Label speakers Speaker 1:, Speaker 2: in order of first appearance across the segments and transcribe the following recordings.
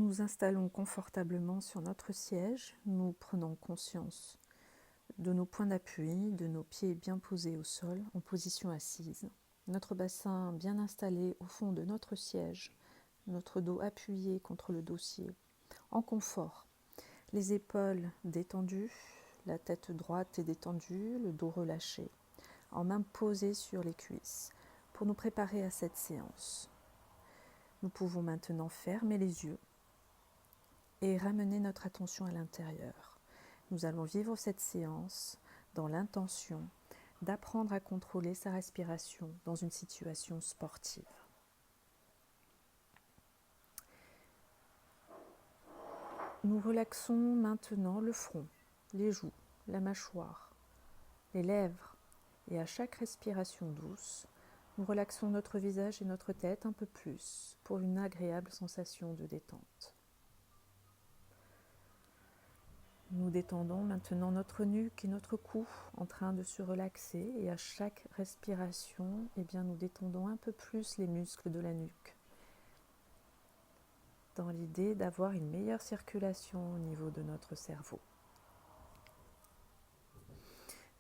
Speaker 1: nous installons confortablement sur notre siège, nous prenons conscience de nos points d'appui, de nos pieds bien posés au sol en position assise, notre bassin bien installé au fond de notre siège, notre dos appuyé contre le dossier, en confort, les épaules détendues, la tête droite et détendue, le dos relâché, en main posée sur les cuisses, pour nous préparer à cette séance. Nous pouvons maintenant fermer les yeux et ramener notre attention à l'intérieur. Nous allons vivre cette séance dans l'intention d'apprendre à contrôler sa respiration dans une situation sportive. Nous relaxons maintenant le front, les joues, la mâchoire, les lèvres et à chaque respiration douce, nous relaxons notre visage et notre tête un peu plus pour une agréable sensation de détente. Nous détendons maintenant notre nuque et notre cou en train de se relaxer et à chaque respiration, nous détendons un peu plus les muscles de la nuque dans l'idée d'avoir une meilleure circulation au niveau de notre cerveau.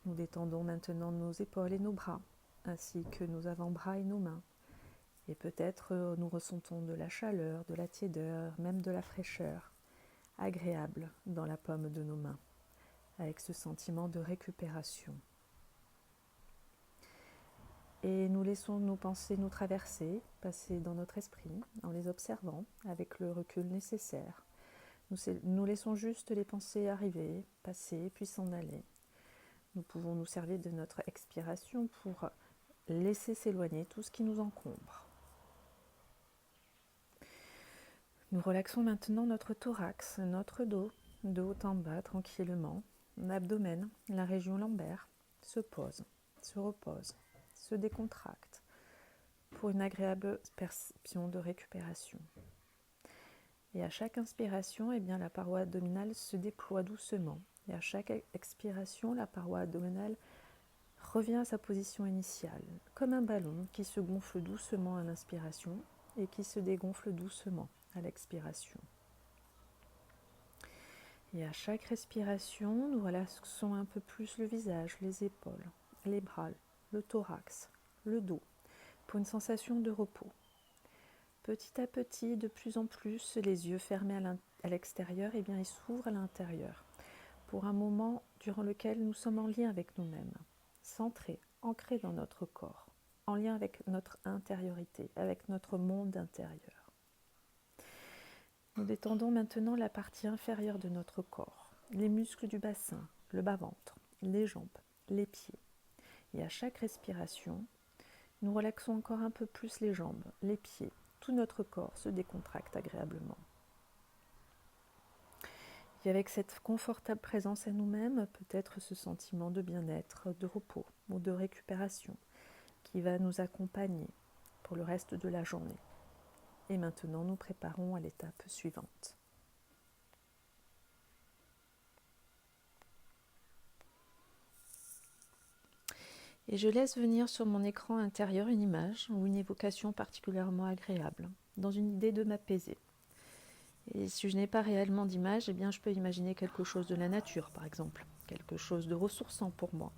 Speaker 1: Nous détendons maintenant nos épaules et nos bras, ainsi que nos avant-bras et nos mains. Et peut-être nous ressentons de la chaleur, de la tiédeur, même de la fraîcheur, agréable dans la paume de nos mains, avec ce sentiment de récupération. Et nous laissons nos pensées nous traverser, passer dans notre esprit, en les observant avec le recul nécessaire. Nous laissons juste les pensées arriver, passer, puis s'en aller. Nous pouvons nous servir de notre expiration pour laisser s'éloigner tout ce qui nous encombre. Nous relaxons maintenant notre thorax, notre dos, de haut en bas tranquillement. L'abdomen, la région lombaire, se pose, se repose, se décontracte pour une agréable perception de récupération. Et à chaque inspiration, la paroi abdominale se déploie doucement. Et à chaque expiration, la paroi abdominale revient à sa position initiale, comme un ballon qui se gonfle doucement à l'inspiration et qui se dégonfle doucement à l'expiration. Et à chaque respiration, nous relaxons un peu plus le visage, les épaules, les bras, le thorax, le dos, pour une sensation de repos. Petit à petit, de plus en plus, les yeux fermés à l'extérieur, ils s'ouvrent à l'intérieur, pour un moment durant lequel nous sommes en lien avec nous-mêmes, centrés, ancrés dans notre corps, en lien avec notre intériorité, avec notre monde intérieur. Nous détendons maintenant la partie inférieure de notre corps, les muscles du bassin, le bas-ventre, les jambes, les pieds. Et à chaque respiration, nous relaxons encore un peu plus les jambes, les pieds. Tout notre corps se décontracte agréablement. Et avec cette confortable présence à nous-mêmes, peut-être ce sentiment de bien-être, de repos ou de récupération qui va nous accompagner pour le reste de la journée. Et maintenant, nous préparons à l'étape suivante. Et je laisse venir sur mon écran intérieur une image ou une évocation particulièrement agréable, dans une idée de m'apaiser. Et si je n'ai pas réellement d'image, je peux imaginer quelque chose de la nature, par exemple, quelque chose de ressourçant pour moi,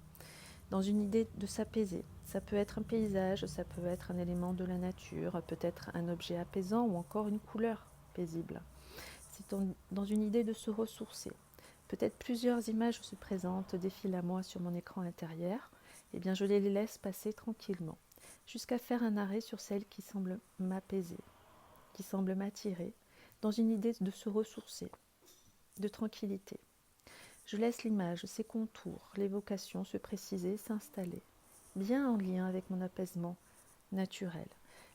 Speaker 1: dans une idée de s'apaiser. Ça peut être un paysage, ça peut être un élément de la nature, peut-être un objet apaisant ou encore une couleur paisible. C'est dans une idée de se ressourcer. Peut-être plusieurs images se présentent, défilent à moi sur mon écran intérieur. Je les laisse passer tranquillement, jusqu'à faire un arrêt sur celle qui semble m'apaiser, qui semble m'attirer, dans une idée de se ressourcer, de tranquillité. Je laisse l'image, ses contours, l'évocation se préciser, s'installer, bien en lien avec mon apaisement naturel,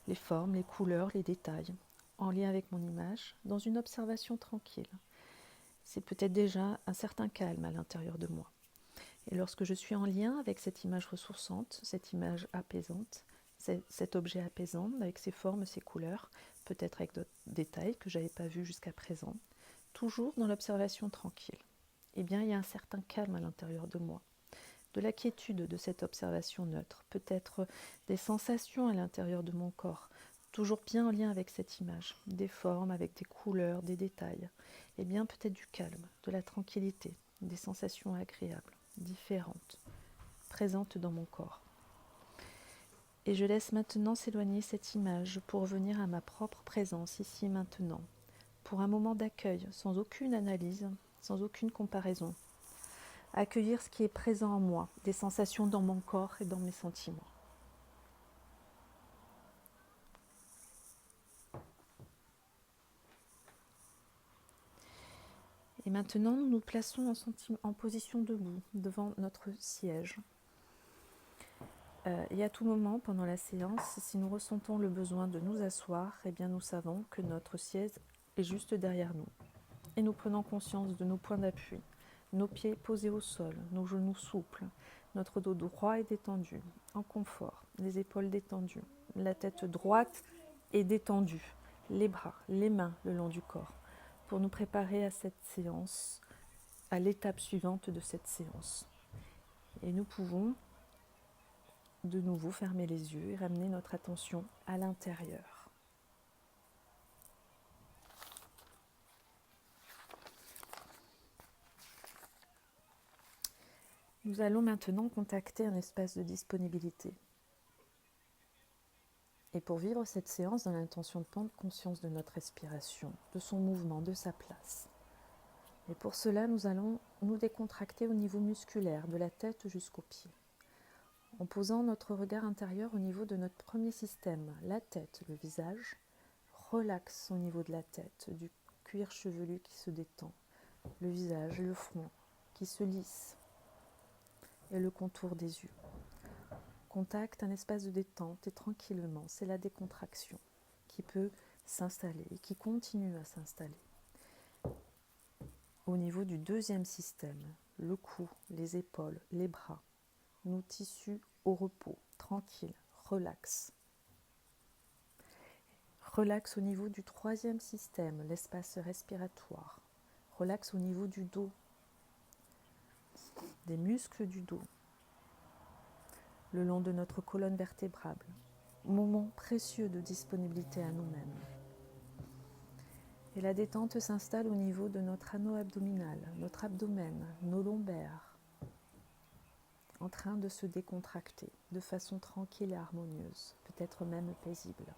Speaker 1: les formes, les couleurs, les détails, en lien avec mon image, dans une observation tranquille. C'est peut-être déjà un certain calme à l'intérieur de moi. Et lorsque je suis en lien avec cette image ressourçante, cette image apaisante, cet objet apaisant, avec ses formes, ses couleurs, peut-être avec d'autres détails que je n'avais pas vus jusqu'à présent, toujours dans l'observation tranquille, il y a un certain calme à l'intérieur de moi, de la quiétude de cette observation neutre, peut-être des sensations à l'intérieur de mon corps, toujours bien en lien avec cette image, des formes, avec des couleurs, des détails, et bien peut-être du calme, de la tranquillité, des sensations agréables, différentes, présentes dans mon corps. Et je laisse maintenant s'éloigner cette image pour revenir à ma propre présence ici et maintenant, pour un moment d'accueil, sans aucune analyse, sans aucune comparaison. Accueillir ce qui est présent en moi, des sensations dans mon corps et dans mes sentiments. Et maintenant, nous nous plaçons en position debout, devant notre siège. Et à tout moment, pendant la séance, si nous ressentons le besoin de nous asseoir, eh bien nous savons que notre siège est juste derrière nous. Et nous prenons conscience de nos points d'appui, nos pieds posés au sol, nos genoux souples, notre dos droit et détendu, en confort, les épaules détendues, la tête droite et détendue, les bras, les mains le long du corps, pour nous préparer à cette séance, à l'étape suivante de cette séance. Et nous pouvons de nouveau fermer les yeux et ramener notre attention à l'intérieur. Nous allons maintenant contacter un espace de disponibilité. Et pour vivre cette séance dans l'intention de prendre conscience de notre respiration, de son mouvement, de sa place. Et pour cela, nous allons nous décontracter au niveau musculaire, de la tête jusqu'aux pieds. En posant notre regard intérieur au niveau de notre premier système, la tête, le visage, relaxe au niveau de la tête, du cuir chevelu qui se détend, le visage, le front qui se lisse et le contour des yeux. Contacte un espace de détente et tranquillement, c'est la décontraction qui peut s'installer et qui continue à s'installer. Au niveau du deuxième système, le cou, les épaules, les bras, nos tissus au repos, tranquille, relax. Relax au niveau du troisième système, l'espace respiratoire. Relax au niveau du dos, des muscles du dos, le long de notre colonne vertébrale. Moment précieux de disponibilité à nous-mêmes. Et la détente s'installe au niveau de notre anneau abdominal, notre abdomen, nos lombaires, en train de se décontracter de façon tranquille et harmonieuse, peut-être même paisible.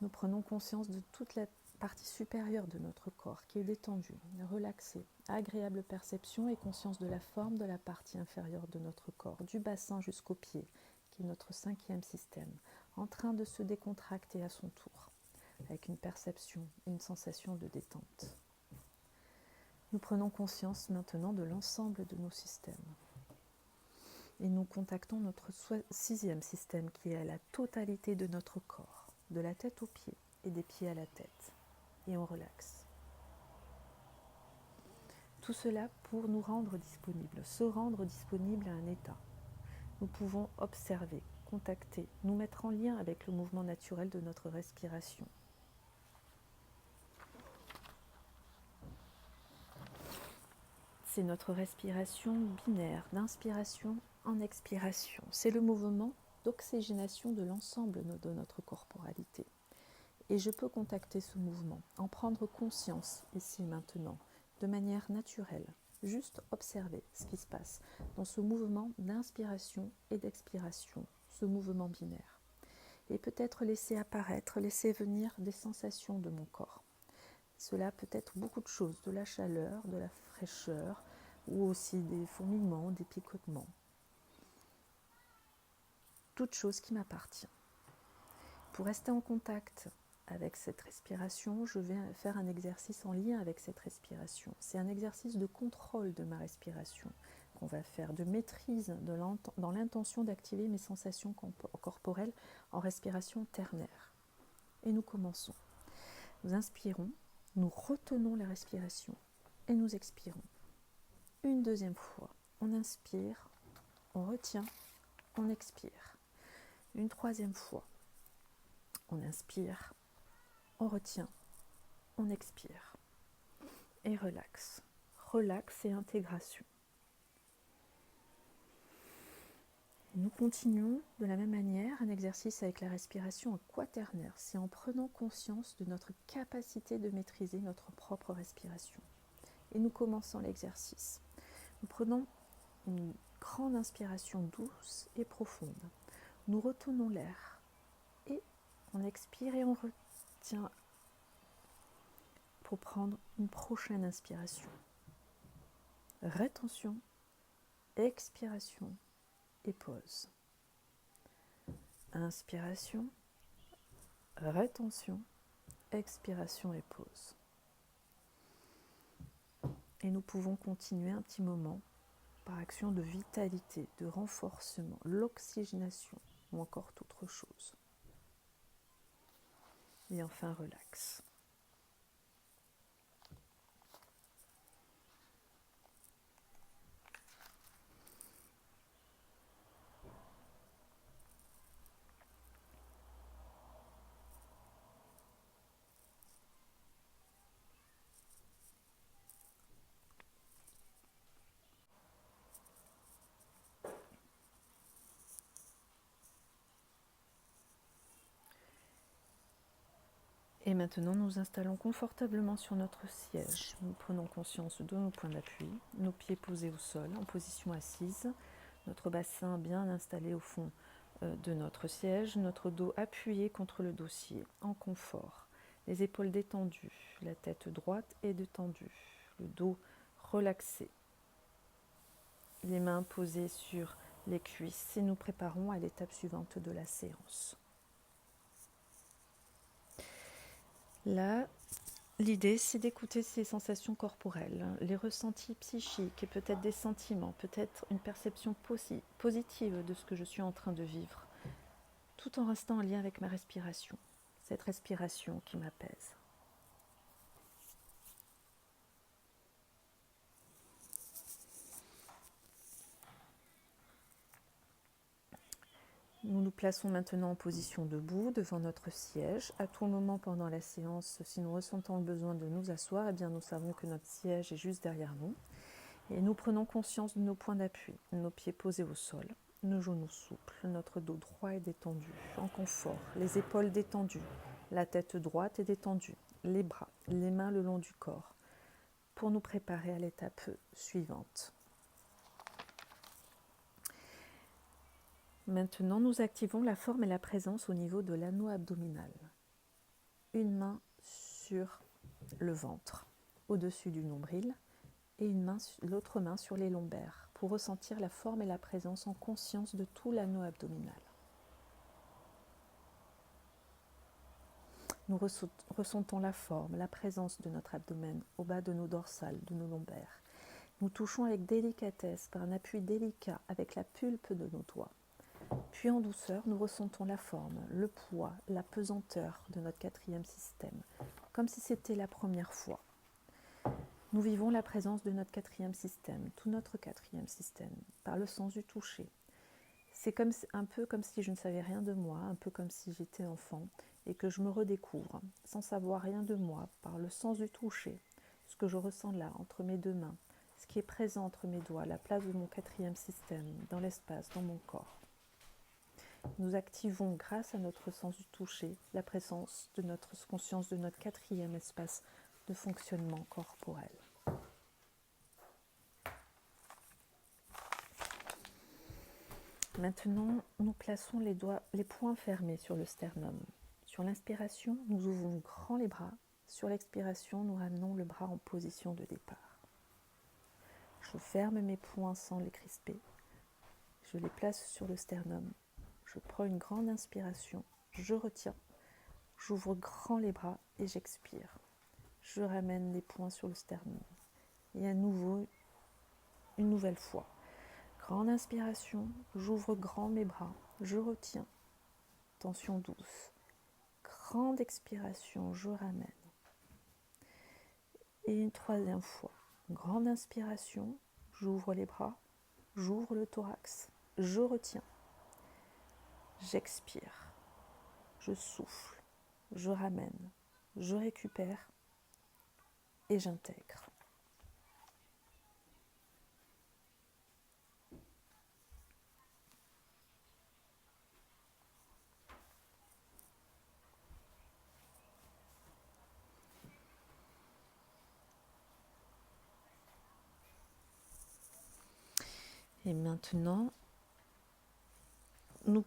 Speaker 1: Nous prenons conscience de toute la partie supérieure de notre corps qui est détendue, relaxée, agréable perception et conscience de la forme de la partie inférieure de notre corps, du bassin jusqu'aux pieds, qui est notre cinquième système, en train de se décontracter à son tour, avec une perception et une sensation de détente. Nous prenons conscience maintenant de l'ensemble de nos systèmes. Et nous contactons notre sixième système qui est à la totalité de notre corps, de la tête aux pieds et des pieds à la tête. Et on relaxe. Tout cela pour nous rendre disponibles, se rendre disponibles à un état. Nous pouvons observer, contacter, nous mettre en lien avec le mouvement naturel de notre respiration. C'est notre respiration binaire, d'inspiration en expiration. C'est le mouvement d'oxygénation de l'ensemble de notre corporalité. Et je peux contacter ce mouvement, en prendre conscience ici et maintenant, de manière naturelle, juste observer ce qui se passe dans ce mouvement d'inspiration et d'expiration, ce mouvement binaire. Et peut-être laisser apparaître, laisser venir des sensations de mon corps. Cela peut être beaucoup de choses, de la chaleur, de la fraîcheur, ou aussi des fourmillements, des picotements. Toute chose qui m'appartient. Pour rester en contact avec cette respiration, je vais faire un exercice en lien avec cette respiration. C'est un exercice de contrôle de ma respiration qu'on va faire, de maîtrise dans l'intention d'activer mes sensations corporelles en respiration ternaire. Et nous commençons. Nous inspirons, nous retenons la respiration et nous expirons. Une deuxième fois, on inspire, on retient, on expire. Une troisième fois, on inspire, on retient, on expire. Et relax. Relax et intégration. Nous continuons de la même manière un exercice avec la respiration en quaternaire. C'est en prenant conscience de notre capacité de maîtriser notre propre respiration. Et nous commençons l'exercice. Nous prenons une grande inspiration douce et profonde. Nous retenons l'air et on expire et on retient pour prendre une prochaine inspiration. Rétention, expiration et pause. Inspiration, rétention, expiration et pause. Et nous pouvons continuer un petit moment par action de vitalité, de renforcement, l'oxygénation ou encore toute autre chose. Et enfin, relax. Et maintenant, nous installons confortablement sur notre siège. Nous prenons conscience de nos points d'appui, nos pieds posés au sol en position assise, notre bassin bien installé au fond de notre siège, notre dos appuyé contre le dossier en confort, les épaules détendues, la tête droite et détendue, le dos relaxé, les mains posées sur les cuisses et nous préparons à l'étape suivante de la séance. Là, l'idée, c'est d'écouter ces sensations corporelles, les ressentis psychiques et peut-être des sentiments, peut-être une perception positive de ce que je suis en train de vivre, tout en restant en lien avec ma respiration, cette respiration qui m'apaise. Nous nous plaçons maintenant en position debout devant notre siège. À tout moment pendant la séance, si nous ressentons le besoin de nous asseoir, eh bien nous savons que notre siège est juste derrière nous. Et nous prenons conscience de nos points d'appui, nos pieds posés au sol, nos genoux souples, notre dos droit est détendu, en confort, les épaules détendues, la tête droite est détendue, les bras, les mains le long du corps, pour nous préparer à l'étape suivante. Maintenant, nous activons la forme et la présence au niveau de l'anneau abdominal. Une main sur le ventre, au-dessus du nombril, et l'autre main sur les lombaires, pour ressentir la forme et la présence en conscience de tout l'anneau abdominal. Nous ressentons la forme, la présence de notre abdomen au bas de nos dorsales, de nos lombaires. Nous touchons avec délicatesse, par un appui délicat, avec la pulpe de nos doigts. Puis en douceur, nous ressentons la forme, le poids, la pesanteur de notre quatrième système, comme si c'était la première fois. Nous vivons la présence de notre quatrième système, tout notre quatrième système, par le sens du toucher. C'est un peu comme si je ne savais rien de moi, un peu comme si j'étais enfant et que je me redécouvre, sans savoir rien de moi, par le sens du toucher, ce que je ressens là, entre mes deux mains, ce qui est présent entre mes doigts, la place de mon quatrième système, dans l'espace, dans mon corps. Nous activons, grâce à notre sens du toucher, la présence de notre conscience de notre quatrième espace de fonctionnement corporel. Maintenant, nous plaçons les poings fermés sur le sternum. Sur l'inspiration, nous ouvrons grand les bras. Sur l'expiration, nous ramenons le bras en position de départ. Je ferme mes poings sans les crisper. Je les place sur le sternum. Je prends une grande inspiration, je retiens, j'ouvre grand les bras et j'expire. Je ramène les poings sur le sternum. Et à nouveau, une nouvelle fois. Grande inspiration, j'ouvre grand mes bras, je retiens. Tension douce. Grande expiration, je ramène. Et une troisième fois. Grande inspiration, j'ouvre les bras, j'ouvre le thorax, je retiens. J'expire, je souffle, je ramène, je récupère et j'intègre. Et maintenant, nous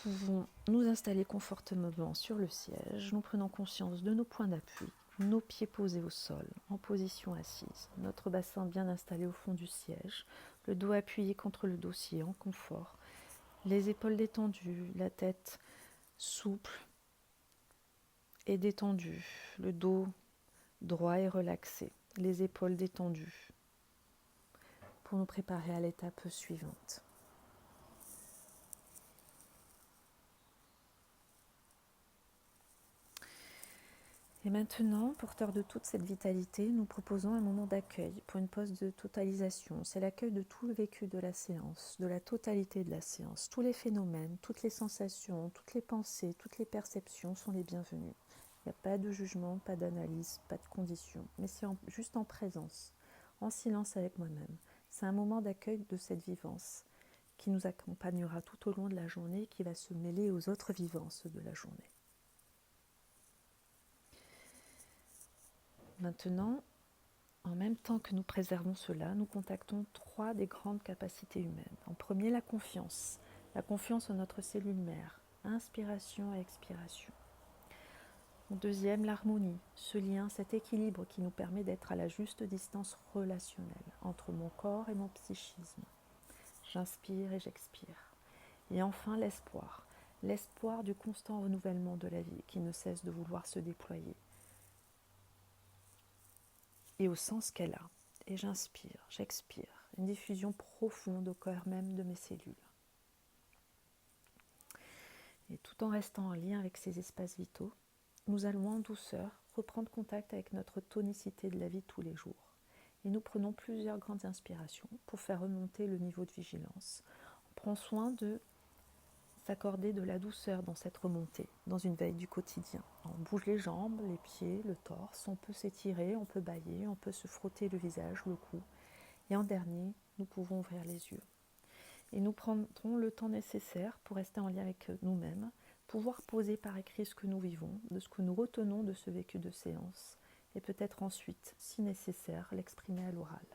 Speaker 1: pouvons nous installer confortablement sur le siège. Nous prenons conscience de nos points d'appui, nos pieds posés au sol, en position assise, notre bassin bien installé au fond du siège, le dos appuyé contre le dossier en confort, les épaules détendues, la tête souple et détendue, le dos droit et relaxé, les épaules détendues, pour nous préparer à l'étape suivante. Et maintenant, porteur de toute cette vitalité, nous proposons un moment d'accueil pour une pause de totalisation. C'est l'accueil de tout le vécu de la séance, de la totalité de la séance. Tous les phénomènes, toutes les sensations, toutes les pensées, toutes les perceptions sont les bienvenues. Il n'y a pas de jugement, pas d'analyse, pas de condition, mais c'est juste en présence, en silence avec moi-même. C'est un moment d'accueil de cette vivance qui nous accompagnera tout au long de la journée et qui va se mêler aux autres vivances de la journée. Maintenant, en même temps que nous préservons cela, nous contactons 3 des grandes capacités humaines. En premier, la confiance en notre cellule mère, inspiration et expiration. En deuxième, l'harmonie, ce lien, cet équilibre qui nous permet d'être à la juste distance relationnelle entre mon corps et mon psychisme. J'inspire et j'expire. Et enfin, l'espoir du constant renouvellement de la vie qui ne cesse de vouloir se déployer. Et au sens qu'elle a. Et j'inspire, j'expire, une diffusion profonde au cœur même de mes cellules. Et tout en restant en lien avec ces espaces vitaux, nous allons en douceur reprendre contact avec notre tonicité de la vie de tous les jours. Et nous prenons plusieurs grandes inspirations pour faire remonter le niveau de vigilance. On prend soin de s'accorder de la douceur dans cette remontée, dans une veille du quotidien. On bouge les jambes, les pieds, le torse, on peut s'étirer, on peut bâiller, on peut se frotter le visage, le cou. Et en dernier, nous pouvons ouvrir les yeux. Et nous prendrons le temps nécessaire pour rester en lien avec nous-mêmes, pouvoir poser par écrit ce que nous vivons, de ce que nous retenons de ce vécu de séance, et peut-être ensuite, si nécessaire, l'exprimer à l'oral.